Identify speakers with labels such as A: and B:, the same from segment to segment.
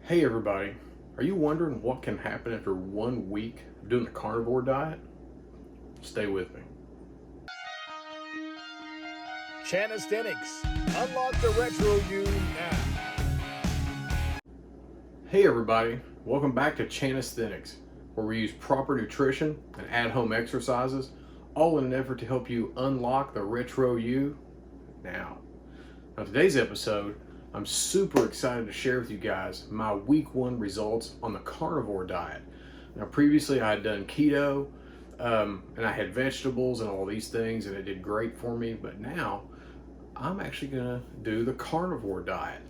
A: Hey everybody, are you wondering what can happen after 1 week of doing the carnivore diet? Stay with me.
B: Chanisthenics. Unlock the retro you now.
A: Hey everybody, welcome back to Chanisthenics, where we use proper nutrition and at-home exercises, all in an effort to help you unlock the retro you now. Now today's episode, I'm super excited to share with you guys my week 1 results on the carnivore diet. Now previously I had done keto, and I had vegetables and all these things, and it did great for me. But now I'm actually gonna do the carnivore diet,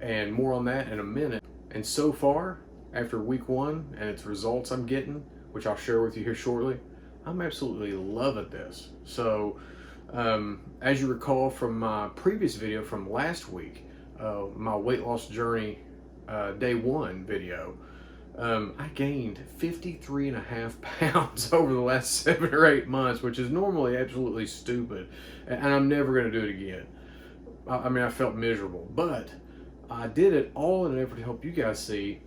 A: and more on that in a minute. And so far, after week 1 and its results I'm getting, which I'll share with you here shortly, I'm absolutely loving this. So, as you recall from my previous video from last week, my weight loss journey day 1 video, I gained 53.5 pounds over the last 7 or 8 months, which is normally absolutely stupid, and I'm never going to do it again. I mean, I felt miserable, but I did it all in an effort to help you guys see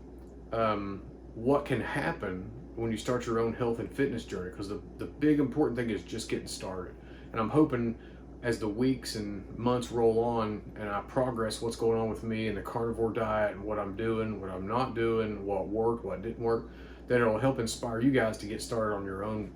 A: what can happen when you start your own health and fitness journey, because the big important thing is just getting started. And I'm hoping as the weeks and months roll on and I progress what's going on with me and the carnivore diet and what I'm doing, what I'm not doing, what worked, what didn't work, that it'll help inspire you guys to get started on your own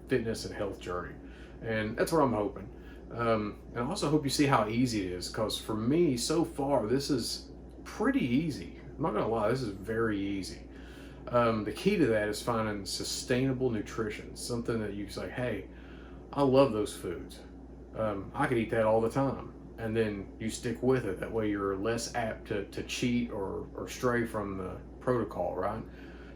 A: fitness and health journey. And that's what I'm hoping. And I also hope you see how easy it is, because for me so far this is pretty easy. I'm not gonna lie, this is very easy. The key to that is finding sustainable nutrition, something that you say, hey, I love those foods. I could eat that all the time, and then you stick with it. That way you're less apt to cheat or stray from the protocol, right?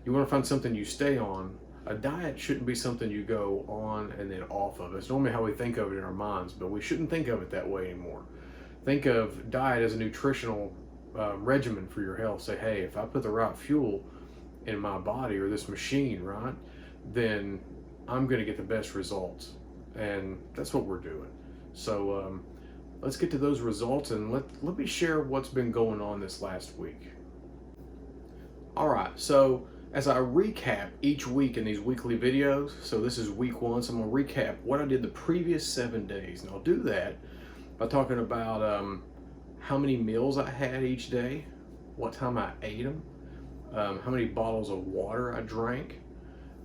A: You want to find something you stay on. A diet shouldn't be something you go on and then off of. It's normally how we think of it in our minds, but we shouldn't think of it that way anymore. Think of diet as a nutritional regimen for your health. Say, hey, if I put the right fuel in my body or this machine, right, then I'm going to get the best results. And that's what we're doing. So let's get to those results, and let me share what's been going on this last week. All right, so as I recap each week in these weekly videos, so this is week 1, so I'm gonna recap what I did the previous 7 days. And I'll do that by talking about how many meals I had each day, what time I ate them, how many bottles of water I drank,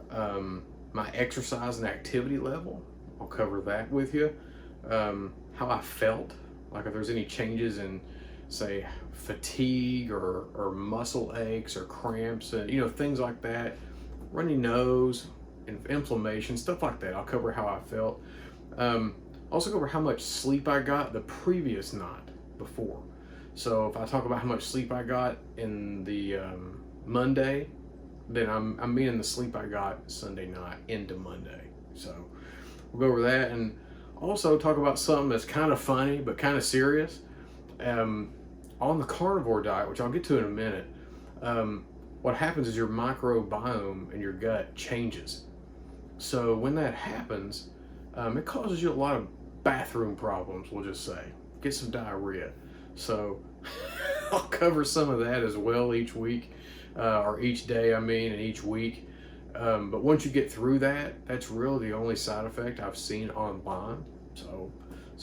A: my exercise and activity level. I'll cover that with you. How I felt, like if there's any changes in, say, fatigue or muscle aches or cramps, and things like that, runny nose, inflammation, stuff like that. I'll cover how I felt. Also cover how much sleep I got the previous night before. So if I talk about how much sleep I got in the Monday, then I'm meaning the sleep I got Sunday night into Monday. So we'll go over that, and also talk about something that's kind of funny but kind of serious. On the carnivore diet, which I'll get to in a minute, what happens is your microbiome in your gut changes. So when that happens, it causes you a lot of bathroom problems, we'll just say. Get some diarrhea. So I'll cover some of that as well each week, or each day, and each week. But once you get through that, that's really the only side effect I've seen online. So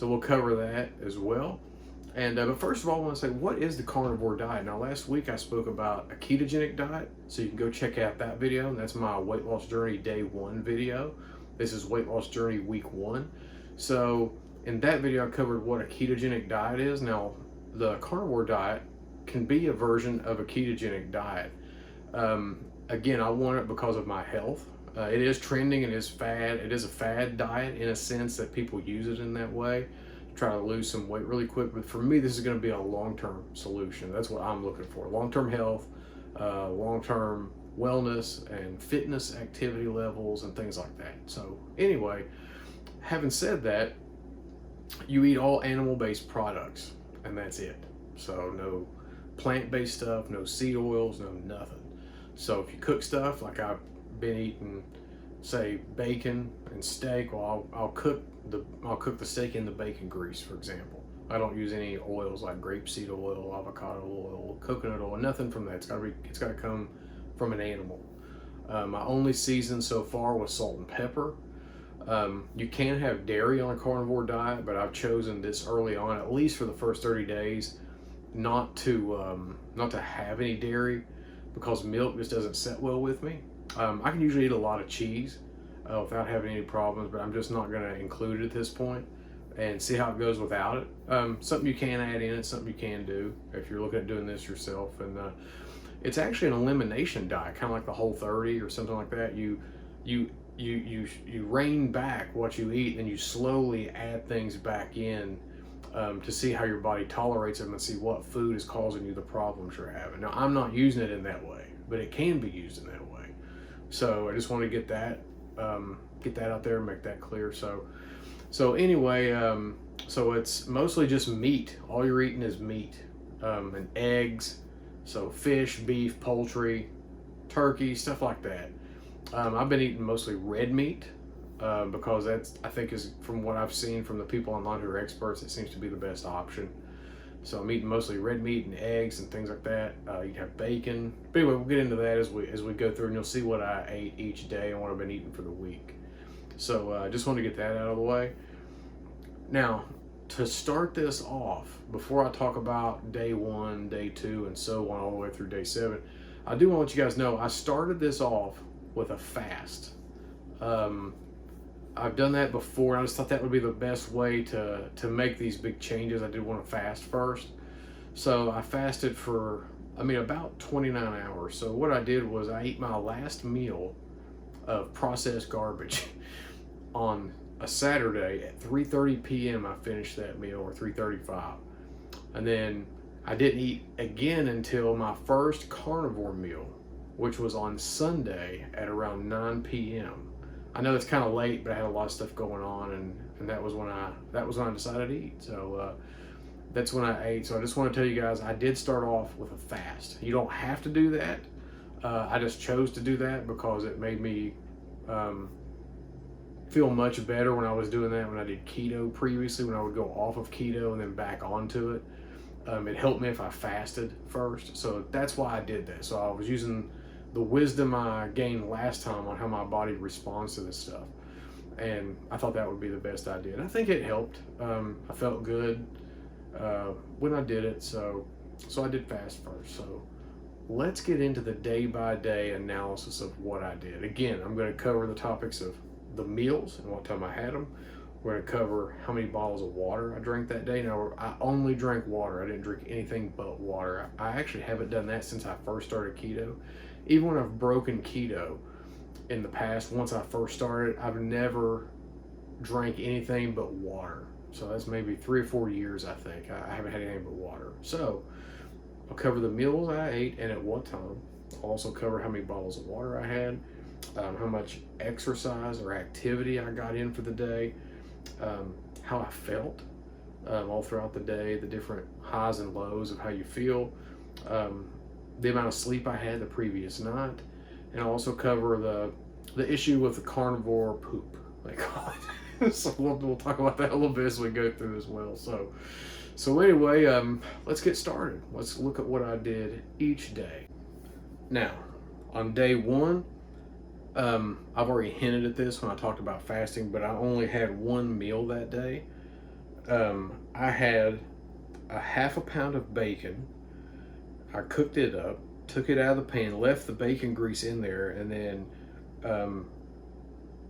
A: we'll cover that as well. And but first of all, I want to say, what is the carnivore diet? Now, last week I spoke about a ketogenic diet, so you can go check out that video. And that's my weight loss journey day 1 video. This is weight loss journey week 1. So in that video, I covered what a ketogenic diet is. Now, the carnivore diet can be a version of a ketogenic diet. Again, I want it because of my health. It is trending, it is fad. It is a fad diet in a sense that people use it in that way to try to lose some weight really quick. But for me, this is going to be a long-term solution. That's what I'm looking for: long-term health, long-term wellness, and fitness activity levels, and things like that. So anyway, having said that, you eat all animal-based products, and that's it. So no plant-based stuff, no seed oils, no nothing. So if you cook stuff, like I've been eating, say, bacon and steak, well, I'll cook the steak in the bacon grease, for example. I don't use any oils like grapeseed oil, avocado oil, coconut oil, nothing from that. It's gotta come from an animal. My only season so far was salt and pepper. You can have dairy on a carnivore diet, but I've chosen this early on, at least for the first 30 days, not to have any dairy because milk just doesn't set well with me. I can usually eat a lot of cheese without having any problems, but I'm just not going to include it at this point and see how it goes without it. Something you can add in, it's something you can do if you're looking at doing this yourself. And it's actually an elimination diet, kind of like the Whole30 or something like that. You rein back what you eat, and you slowly add things back in to see how your body tolerates them and see what food is causing you the problems you're having. Now, I'm not using it in that way, but it can be used in that way. So I just want to get that out there and make that clear. So anyway, so it's mostly just meat. All you're eating is meat and eggs. So fish, beef, poultry, turkey, stuff like that. I've been eating mostly red meat because that's, I think, is from what I've seen from the people online who are experts, it seems to be the best option. So I'm eating mostly red meat and eggs and things like that. You can have bacon. But anyway, we'll get into that as we go through, and you'll see what I ate each day and what I've been eating for the week. So I just want to get that out of the way. Now, to start this off, before I talk about day 1, day 2, and so on all the way through day 7, I do want to let you guys know I started this off with a fast. I've done that before, and I just thought that would be the best way to make these big changes. I did want to fast first. So I fasted for, about 29 hours. So what I did was I ate my last meal of processed garbage on a Saturday at 3:30 p.m. I finished that meal, or 3:35. And then I didn't eat again until my first carnivore meal, which was on Sunday at around 9 p.m. I know it's kind of late, but I had a lot of stuff going on, and that was when I decided to eat. So that's when I ate. So I just want to tell you guys, I did start off with a fast. You don't have to do that. I just chose to do that because it made me feel much better when I was doing that when I did keto previously, when I would go off of keto and then back onto it. It helped me if I fasted first. So that's why I did that. So I was using the wisdom I gained last time on how my body responds to this stuff. And I thought that would be the best idea. And I think it helped. I felt good when I did it. So I did fast first. So let's get into the day-by-day analysis of what I did. Again, I'm going to cover the topics of the meals and what time I had them. We're going to cover how many bottles of water I drank that day. Now, I only drank water. I didn't drink anything but water. I actually haven't done that since I first started keto. Even when I've broken keto in the past, once I first started, I've never drank anything but water. So that's maybe 3 or 4 years, I think. I haven't had anything but water. So I'll cover the meals I ate and at what time. I'll also cover how many bottles of water I had, how much exercise or activity I got in for the day, how I felt all throughout the day, the different highs and lows of how you feel, the amount of sleep I had the previous night, and I'll also cover the issue with the carnivore poop, they call it. So we'll talk about that a little bit as we go through as well. So anyway, let's get started. Let's look at what I did each day. Now, on day 1, I've already hinted at this when I talked about fasting, but I only had one meal that day. I had a half a pound of bacon. I cooked it up, took it out of the pan, left the bacon grease in there, and then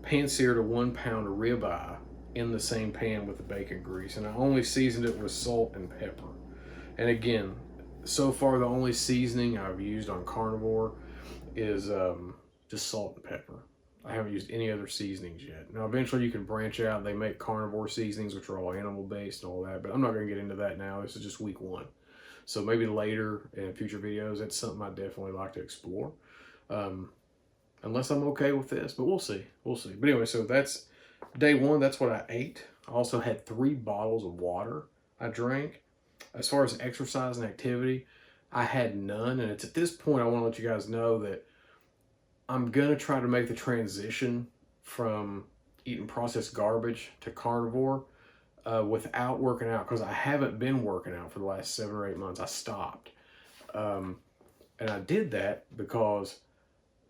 A: pan-seared a 1 pound of ribeye in the same pan with the bacon grease. And I only seasoned it with salt and pepper. And again, so far the only seasoning I've used on carnivore is just salt and pepper. I haven't used any other seasonings yet. Now, eventually you can branch out. They make carnivore seasonings, which are all animal-based and all that, but I'm not going to get into that now. This is just week 1. So maybe later in future videos, that's something I'd definitely like to explore. Unless I'm okay with this, but we'll see. We'll see. But anyway, so that's day 1. That's what I ate. I also had 3 bottles of water I drank. As far as exercise and activity, I had none. And it's at this point I want to let you guys know that I'm going to try to make the transition from eating processed garbage to carnivore without working out, because I haven't been working out for the last 7 or 8 months. I stopped. And I did that because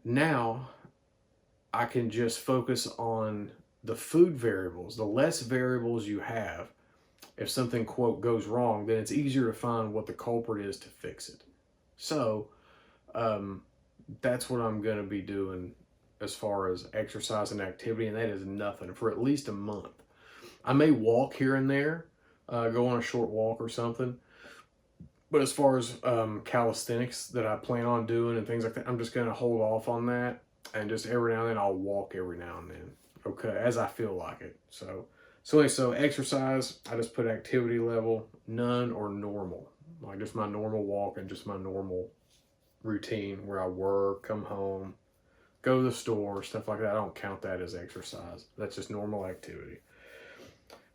A: now I can just focus on the food variables. The less variables you have, if something, quote, goes wrong, then it's easier to find what the culprit is to fix it. So that's what I'm going to be doing as far as exercise and activity, and that is nothing for at least a month. I may walk here and there, go on a short walk or something. But as far as calisthenics that I plan on doing and things like that, I'm just going to hold off on that. And just every now and then I'll walk every now and then. Okay, as I feel like it. So exercise, I just put activity level, none or normal. Like just my normal walk and just my normal routine where I work, come home, go to the store, stuff like that. I don't count that as exercise. That's just normal activity.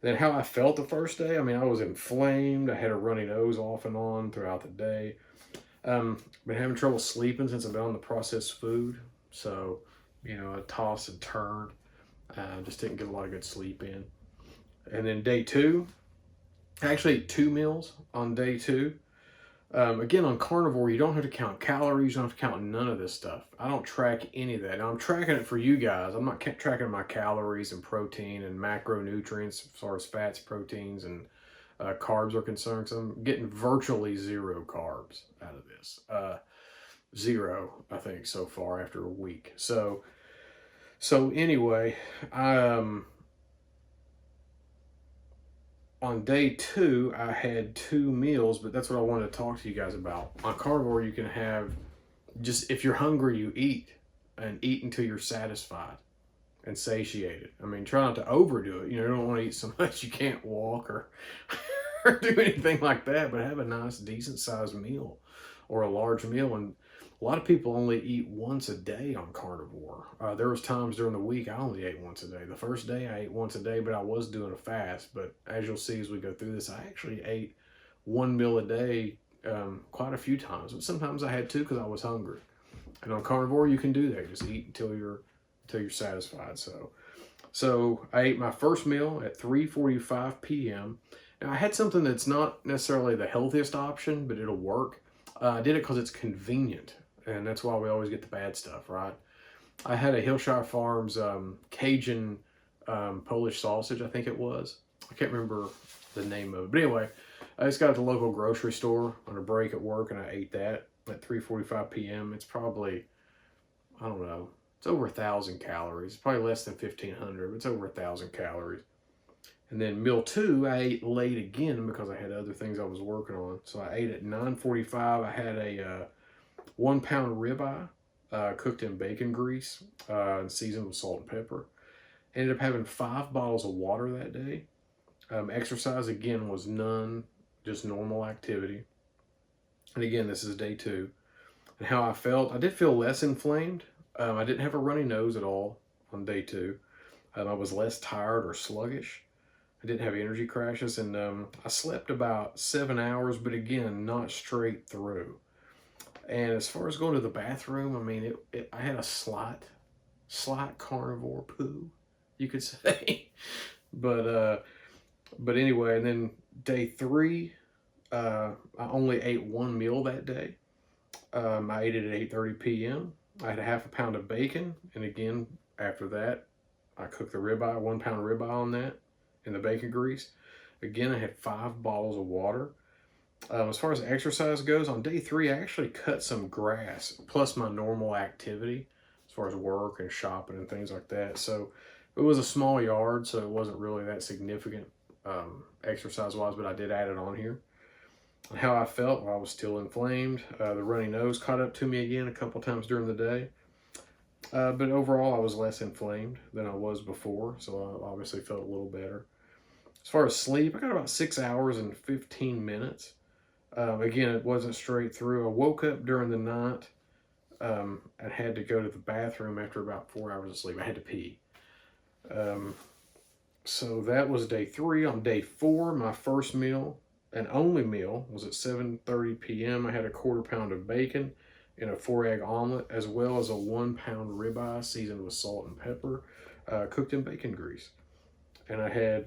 A: Then how I felt the first day, I mean, I was inflamed. I had a runny nose off and on throughout the day. Been having trouble sleeping since I've been on the processed food. So, I tossed and turned. Just didn't get a lot of good sleep in. And then day 2, I actually ate 2 meals on day 2. Again, on Carnivore, you don't have to count calories. You don't have to count none of this stuff. I don't track any of that. Now, I'm tracking it for you guys. I'm not tracking my calories and protein and macronutrients as far as fats, proteins, and carbs are concerned. So I'm getting virtually 0 carbs out of this. 0, I think, so far after a week. So anyway, on day 2, I had 2 meals, but that's what I wanted to talk to you guys about. On Carnivore, you can have just, if you're hungry, you eat, and eat until you're satisfied and satiated. I mean, try not to overdo it. You don't want to eat so much you can't walk or, or do anything like that, but have a nice, decent sized meal or a large meal. And a lot of people only eat once a day on Carnivore. There was times during the week I only ate once a day. The first day I ate once a day, but I was doing a fast. But as you'll see as we go through this, I actually ate 1 meal a day quite a few times. But sometimes I had 2 because I was hungry. And on Carnivore, you can do that. Just eat until you're satisfied. So I ate my first meal at 3:45 p.m. Now I had something that's not necessarily the healthiest option, but it'll work. I did it because it's convenient. And that's why we always get the bad stuff, right? I had a Hillshire Farms Cajun Polish sausage, I think it was. I can't remember the name of it. But anyway, I just got at the local grocery store on a break at work, and I ate that at 3:45 p.m. It's probably, I don't know, it's over 1,000 calories. It's probably less than 1,500, but it's over 1,000 calories. And then meal 2, I ate late again because I had other things I was working on. So I ate at 9:45. I had a 1 pound ribeye cooked in bacon grease and seasoned with salt and pepper. Ended up having 5 bottles of water that day. Exercise, again, was none, just normal activity. And again, this is day 2. And how I felt, I did feel less inflamed. I didn't have a runny nose at all on day 2. I was less tired or sluggish. I didn't have energy crashes, and I slept about 7 hours, but again, not straight through. And as far as going to the bathroom, I mean, I had a slight carnivore poo, you could say. But anyway, and then day 3, I only ate 1 meal that day. I ate it at 8:30 p.m. I had a half a pound of bacon, and again, after that, I cooked the ribeye, 1 pound of ribeye on that in the bacon grease. Again, I had 5 bottles of water. As far as exercise goes, on day 3, I actually cut some grass, plus my normal activity, as far as work and shopping and things like that. So it was a small yard, so it wasn't really that significant exercise-wise, but I did add it on here. And how I felt, well, I was still inflamed. The runny nose caught up to me again a couple times during the day. But overall, I was less inflamed than I was before, so I obviously felt a little better. As far as sleep, I got about 6 hours and 15 minutes. Again, it wasn't straight through. I woke up during the night and had to go to the bathroom after about 4 hours of sleep. I had to pee. So that was day 3. On day 4, my first meal and only meal was at 7:30 p.m. I had a 1/4 pound of bacon and a 4-egg omelet, as well as a 1 pound ribeye seasoned with salt and pepper, cooked in bacon grease. And I had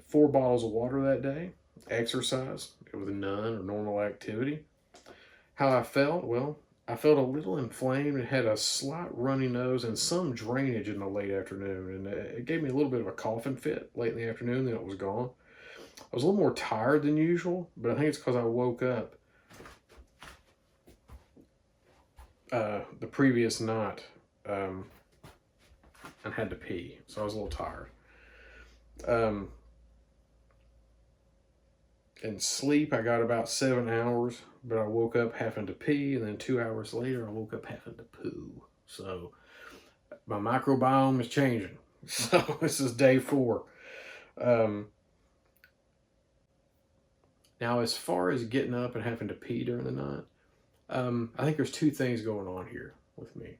A: 4 bottles of water that day. Exercise, it was none or normal activity. How I felt? Well, I felt a little inflamed and had a slight runny nose and some drainage in the late afternoon. And it gave me a little bit of a coughing fit late in the afternoon, then it was gone. I was a little more tired than usual, but I think it's because I woke up the previous night and had to pee. So I was a little tired. In sleep, I got about 7 hours, but I woke up having to pee, and then 2 hours later, I woke up having to poo. So my microbiome is changing. So this is day 4. Now, as far as getting up and having to pee during the night, I think there's 2 things going on here with me.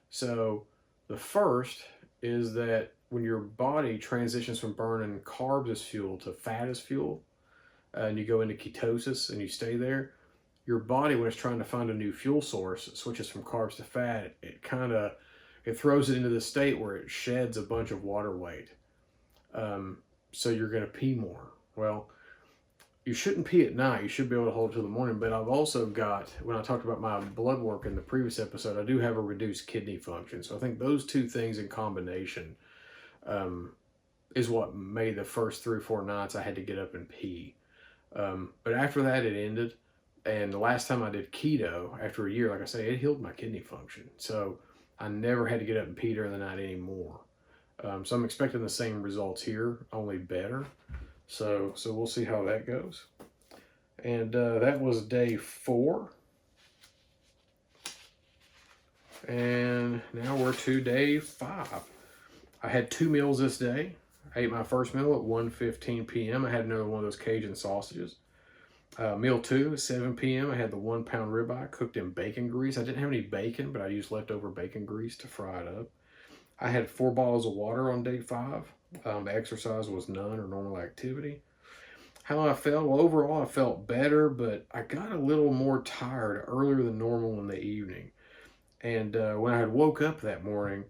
A: So the first is that when your body transitions from burning carbs as fuel to fat as fuel, and you go into ketosis and you stay there, your body, when it's trying to find a new fuel source, switches from carbs to fat. It throws it into the state where it sheds a bunch of water weight. So you're going to pee more. Well, you shouldn't pee at night. You should be able to hold it till the morning. But I've also got, when I talked about my blood work in the previous episode, I do have a reduced kidney function. So I think those 2 things in combination is what made the first 3 or 4 nights I had to get up and pee. But after that, it ended. And the last time I did keto, after a year, like I say, it healed my kidney function. So I never had to get up and pee during the night anymore. So I'm expecting the same results here, only better. So we'll see how that goes. And that was day 4. And now we're to day 5. I had 2 meals this day. I ate my first meal at 1:15 p.m. I had another one of those Cajun sausages. Meal 2 at 7 p.m. I had the 1-pound ribeye cooked in bacon grease. I didn't have any bacon, but I used leftover bacon grease to fry it up. I had 4 bottles of water on day 5. The exercise was none or normal activity. How I felt? Well, overall, I felt better, but I got a little more tired earlier than normal in the evening. And when I had woke up that morning,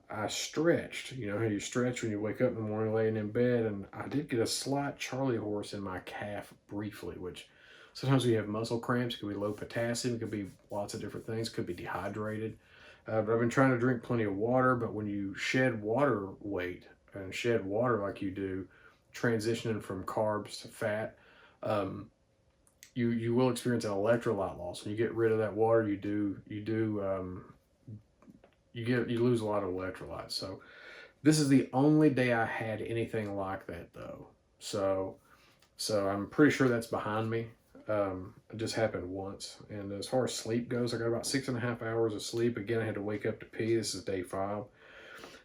A: I stretched. You know how you stretch when you wake up in the morning laying in bed, and I did get a slight Charlie horse in my calf briefly, which sometimes when you have muscle cramps, it could be low potassium, it could be lots of different things, it could be dehydrated. But I've been trying to drink plenty of water, but when you shed water weight and shed water like you do, transitioning from carbs to fat, you will experience an electrolyte loss. When you get rid of that water, you lose a lot of electrolytes. So this is the only day I had anything like that though. So I'm pretty sure that's behind me. It just happened once. And as far as sleep goes, I got about 6.5 hours of sleep. Again, I had to wake up to pee. This is day 5.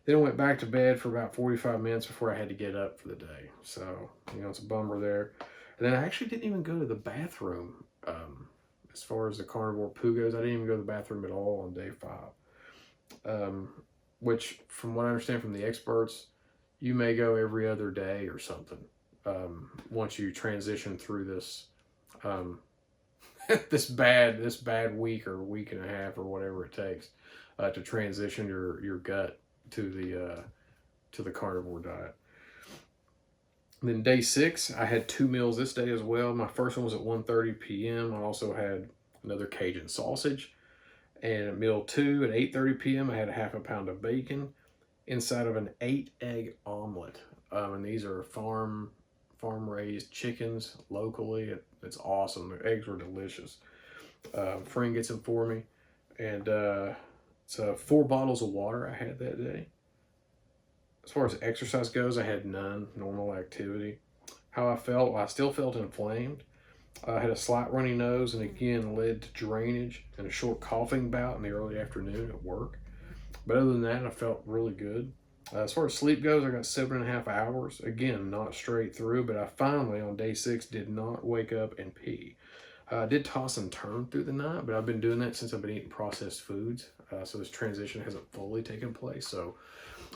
A: Then I went back to bed for about 45 minutes before I had to get up for the day. So, it's a bummer there. And then I actually didn't even go to the bathroom. As far as the carnivore poo goes, I didn't even go to the bathroom at all on day 5. Which, from what I understand from the experts, you may go every other day or something once you transition through this this bad week or week and a half or whatever it takes to transition your gut to the carnivore diet. And then day 6, I had 2 meals this day as well. My first one was at 1:30 p.m. I also had another Cajun sausage. And at meal 2 at 8:30 p.m. I had a half a pound of bacon inside of an 8-egg omelet. And these are farm raised chickens locally. It's awesome. The eggs were delicious. Friend gets them for me. And so 4 bottles of water I had that day. As far as exercise goes, I had none, normal activity. How I felt? Well, I still felt inflamed. I had a slight runny nose and again led to drainage and a short coughing bout in the early afternoon at work. But other than that, I felt really good. As far as sleep goes, I got 7.5 hours. Again, not straight through, but I finally, on day 6, did not wake up and pee. I did toss and turn through the night, but I've been doing that since I've been eating processed foods. So this transition hasn't fully taken place. So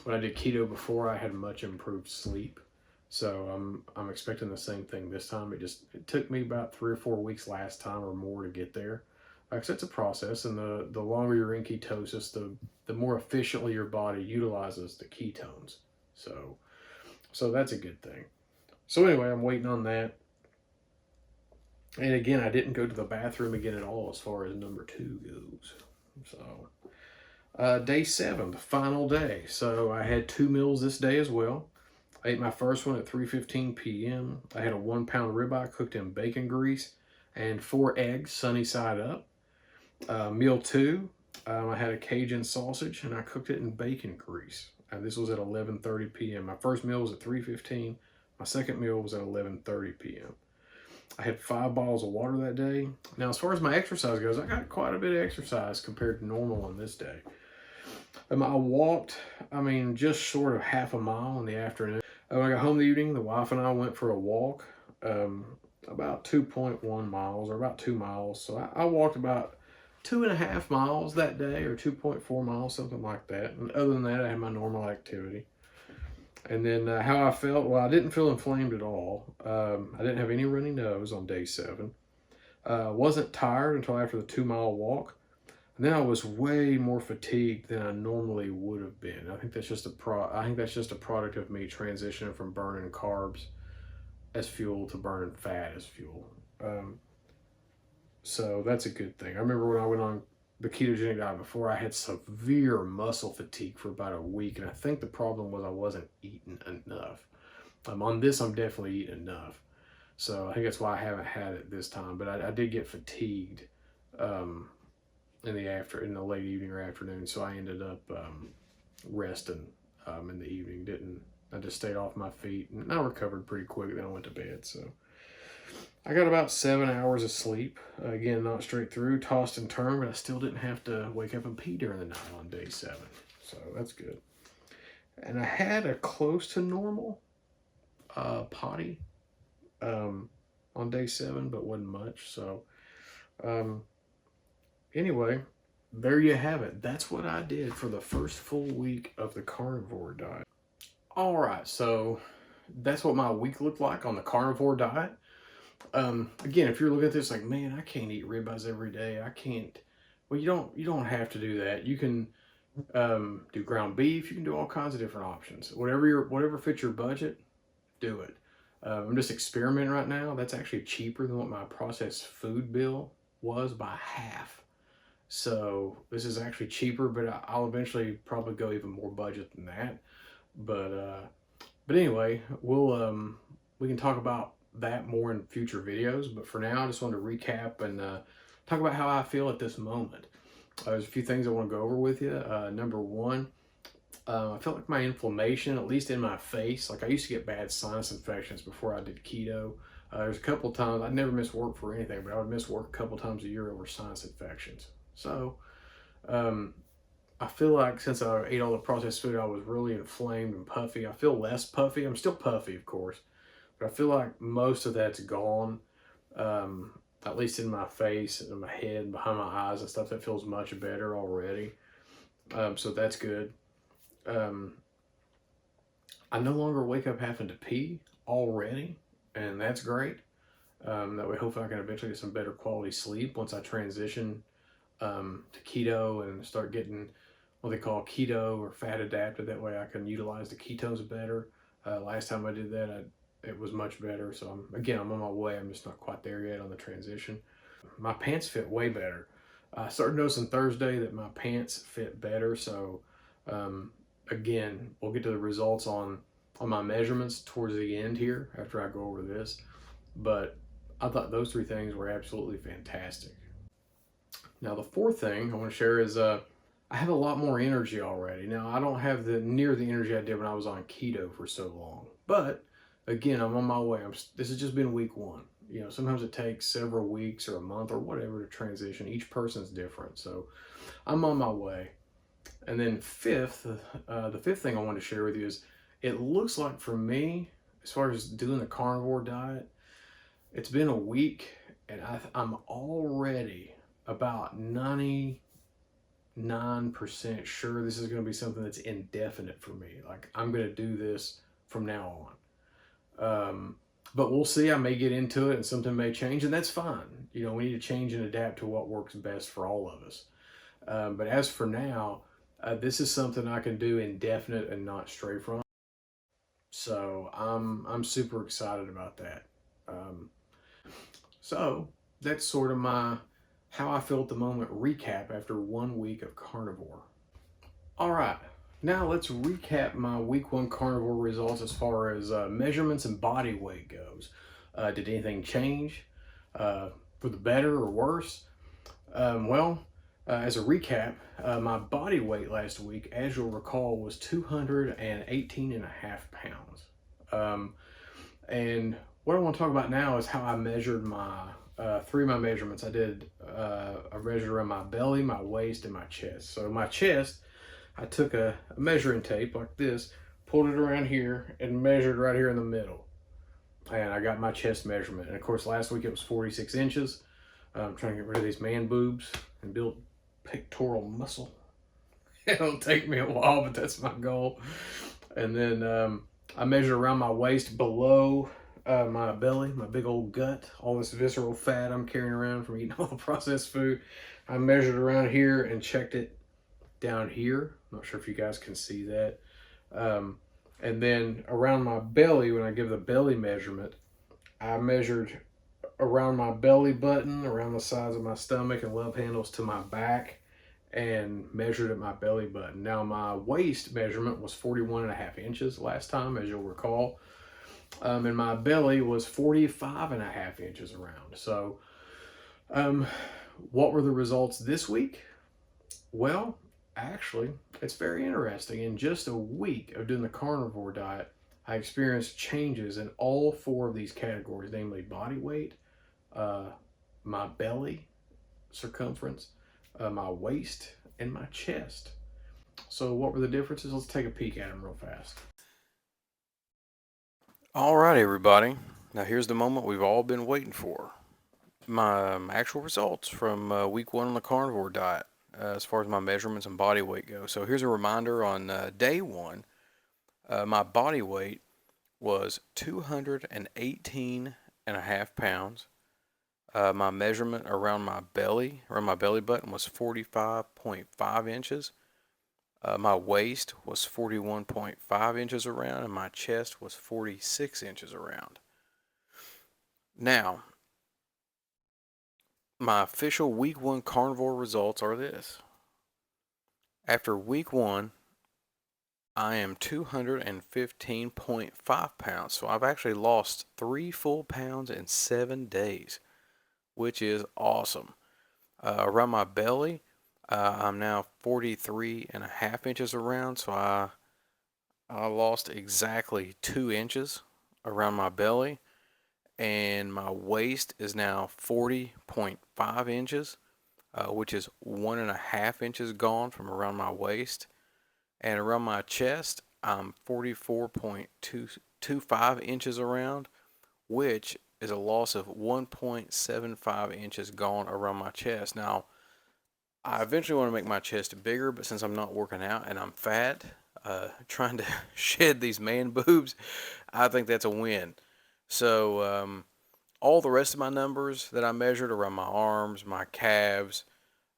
A: when I did keto before, I had much improved sleep. So I'm expecting the same thing this time. It took me about 3 or 4 weeks last time or more to get there. Like I said, it's a process, and the longer you're in ketosis, the more efficiently your body utilizes the ketones. So that's a good thing. So anyway, I'm waiting on that. And again, I didn't go to the bathroom again at all as far as number 2 goes. So day 7, the final day. So I had 2 meals this day as well. I ate my first one at 3:15 p.m. I had a 1-pound ribeye cooked in bacon grease and 4 eggs sunny side up. Meal 2, I had a Cajun sausage and I cooked it in bacon grease. This was at 11:30 p.m. My first meal was at 3:15. My second meal was at 11:30 p.m. I had 5 bottles of water that day. Now, as far as my exercise goes, I got quite a bit of exercise compared to normal on this day. I walked, just short of half a mile in the afternoon. When I got home in the evening, the wife and I went for a walk, about 2.1 miles or about 2 miles. So I walked about 2.5 miles that day, or 2.4 miles, something like that. And other than that, I had my normal activity. And then how I felt, well, I didn't feel inflamed at all. I didn't have any runny nose on day 7. Wasn't tired until after the 2-mile walk. And then I was way more fatigued than I normally would have been. I think that's just a product of me transitioning from burning carbs as fuel to burning fat as fuel. So that's a good thing. I remember when I went on the ketogenic diet before, I had severe muscle fatigue for about a week, and I think the problem was I wasn't eating enough. On this, I'm definitely eating enough. So I think that's why I haven't had it this time. But I did get fatigued in the late evening or afternoon, so I ended up resting in the evening. I just stayed off my feet, and I recovered pretty quick. Then I went to bed. So I got about 7 hours of sleep. Again, not straight through, tossed and turned, but I still didn't have to wake up and pee during the night on day 7. So that's good. And I had a close to normal potty on day 7, but wasn't much. So anyway, there you have it. That's what I did for the first full week of the carnivore diet. All right, so that's what my week looked like on the carnivore diet. Again, if you're looking at this like, man, I can't eat ribeyes every day. I can't. Well, you don't have to do that. You can do ground beef. You can do all kinds of different options. Whatever fits your budget, do it. I'm just experimenting right now. That's actually cheaper than what my processed food bill was by half. So this is actually cheaper, but I'll eventually probably go even more budget than that. But anyway, we can talk about that more in future videos. But for now, I just wanted to recap and talk about how I feel at this moment. There's a few things I want to go over with you. Number 1, I felt like my inflammation, at least in my face, like I used to get bad sinus infections before I did keto. There's a couple of times, I never missed work for anything, but I would miss work a couple times a year over sinus infections. So I feel like since I ate all the processed food, I was really inflamed and puffy. I feel less puffy. I'm still puffy, of course, but I feel like most of that's gone, at least in my face and my head, behind my eyes and stuff. That feels much better already. So that's good. I no longer wake up having to pee already, and that's great. That way, hopefully, I can eventually get some better quality sleep once I transition to keto and start getting what they call keto or fat adapted. That way I can utilize the ketones better. Last time I did that, it was much better. So I'm on my way. I'm just not quite there yet on the transition. My pants fit way better. I started noticing Thursday that my pants fit better. So again, we'll get to the results on my measurements towards the end here after I go over this. But I thought those 3 things were absolutely fantastic. Now, the 4th thing I want to share is I have a lot more energy already. Now, I don't have near the energy I did when I was on keto for so long. But again, I'm on my way. This has just been week 1. You know, sometimes it takes several weeks or a month or whatever to transition. Each person's different. So I'm on my way. And then the 5th thing I want to share with you is it looks like for me, as far as doing the carnivore diet, it's been a week and I'm already about 99% sure this is going to be something that's indefinite for me. Like, I'm going to do this from now on. But we'll see. I may get into it and something may change, and that's fine. You know, we need to change and adapt to what works best for all of us. But as for now, this is something I can do indefinite and not stray from. So I'm super excited about that. Um, so that's sort of my how I feel at the moment recap after 1 week of carnivore. All right, now let's recap my week one carnivore results as far as measurements and body weight goes. Did anything change for the better or worse? Well, as a recap, my body weight last week, as you'll recall, was 218 and a half pounds. Um, and what I want to talk about now is how I measured my three of my measurements. I measured around my belly, my waist, and my chest. So my chest, I took a measuring tape like this, pulled it around here, and measured right here in the middle. And I got my chest measurement. And of course, last week it was 46 inches. I'm trying to get rid of these man boobs and build pectoral muscle. It'll take me a while, but that's my goal. And then I measured around my waist below my belly, my big old gut, all this visceral fat I'm carrying around from eating all the processed food. I measured around here and checked it down here. I'm not sure if you guys can see that. And then around my belly, when I give the belly measurement, I measured around my belly button, around the sides of my stomach and love handles to my back, and measured at my belly button. Now my waist measurement was 41 and a half inches last time, as you'll recall. And my belly was 45 and a half inches around. So what were the results this week? Well, actually, it's very interesting. In just a week of doing the carnivore diet, I experienced changes in all four of these categories, namely body weight, my belly circumference, my waist, and my chest. So what were the differences? Let's take a peek at them real fast. All right, everybody. Now here's the moment we've all been waiting for. My actual results from week one on the carnivore diet as far as my measurements and body weight go. So here's a reminder on day one, my body weight was 218 and a half pounds. My measurement around my belly button was 45.5 inches. My waist was 41.5 inches around, and my chest was 46 inches around. Now, my official week one carnivore results are this. After week one, I am 215.5 pounds. So I've actually lost 3 full pounds in 7 days, which is awesome. Around my belly, I'm now 43 and a half inches around. So I lost exactly 2 inches around my belly. And my waist is now 40.5 inches, which is 1.5 inches gone from around my waist. And around my chest, I'm 44.25 inches around, which is a loss of 1.75 inches gone around my chest. Now, I eventually want to make my chest bigger, but since I'm not working out and I'm fat, trying to shed these man boobs, I think that's a win. So all the rest of my numbers that I measured around my arms, my calves,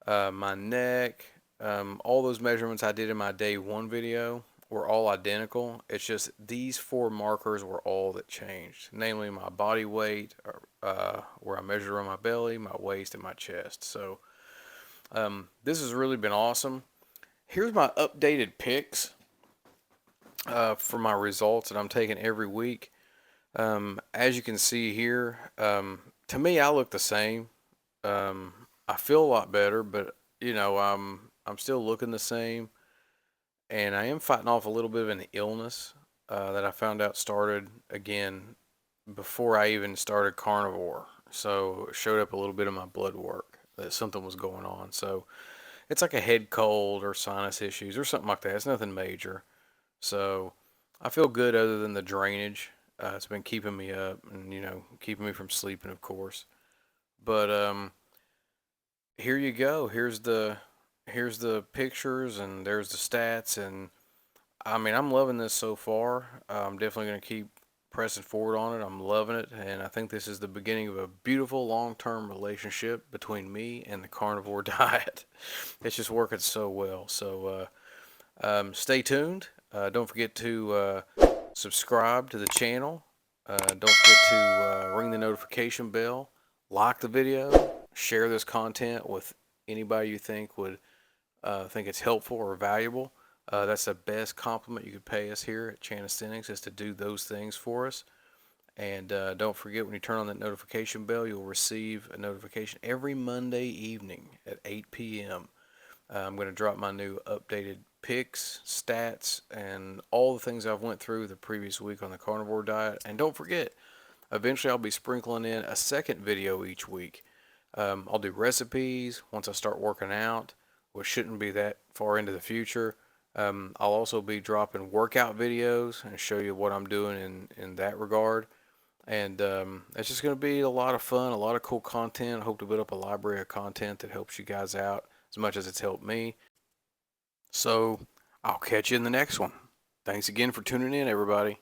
A: my neck, all those measurements I did in my day one video were all identical. It's just these 4 markers were all that changed, namely my body weight, where I measured around my belly, my waist, and my chest. So this has really been awesome. Here's my updated picks for my results that I'm taking every week. As you can see here, to me, I look the same. I feel a lot better, but you know, I'm still looking the same, and I am fighting off a little bit of an illness that I found out started again before I even started carnivore. So it showed up a little bit in my blood work that something was going on. So it's like a head cold or sinus issues or something like that. It's nothing major. So I feel good other than the drainage. It's been keeping me up and, you know, keeping me from sleeping, of course. But here you go. Here's the pictures and there's the stats, and I mean, I'm loving this so far. I'm definitely going to keep pressing forward on it. I'm loving it, and I think this is the beginning of a beautiful long-term relationship between me and the carnivore diet. It's just working so well. So stay tuned. Don't forget to
C: subscribe to the channel. Don't forget to ring the notification bell, like the video, share this content with anybody you think would think it's helpful or valuable. That's the best compliment you could pay us here at Chanisthenics, is to do those things for us. And don't forget, when you turn on that notification bell, you'll receive a notification every Monday evening at 8 p.m. I'm going to drop my new updated picks, stats, and all the things I've went through the previous week on the carnivore diet. And don't forget, eventually I'll be sprinkling in a second video each week. I'll do recipes once I start working out, which shouldn't be that far into the future. I'll also be dropping workout videos and show you what I'm doing in that regard. And it's just going to be a lot of fun, a lot of cool content. I hope to build up a library of content that helps you guys out as much as it's helped me. So I'll catch you in the next one. Thanks again for tuning in, everybody.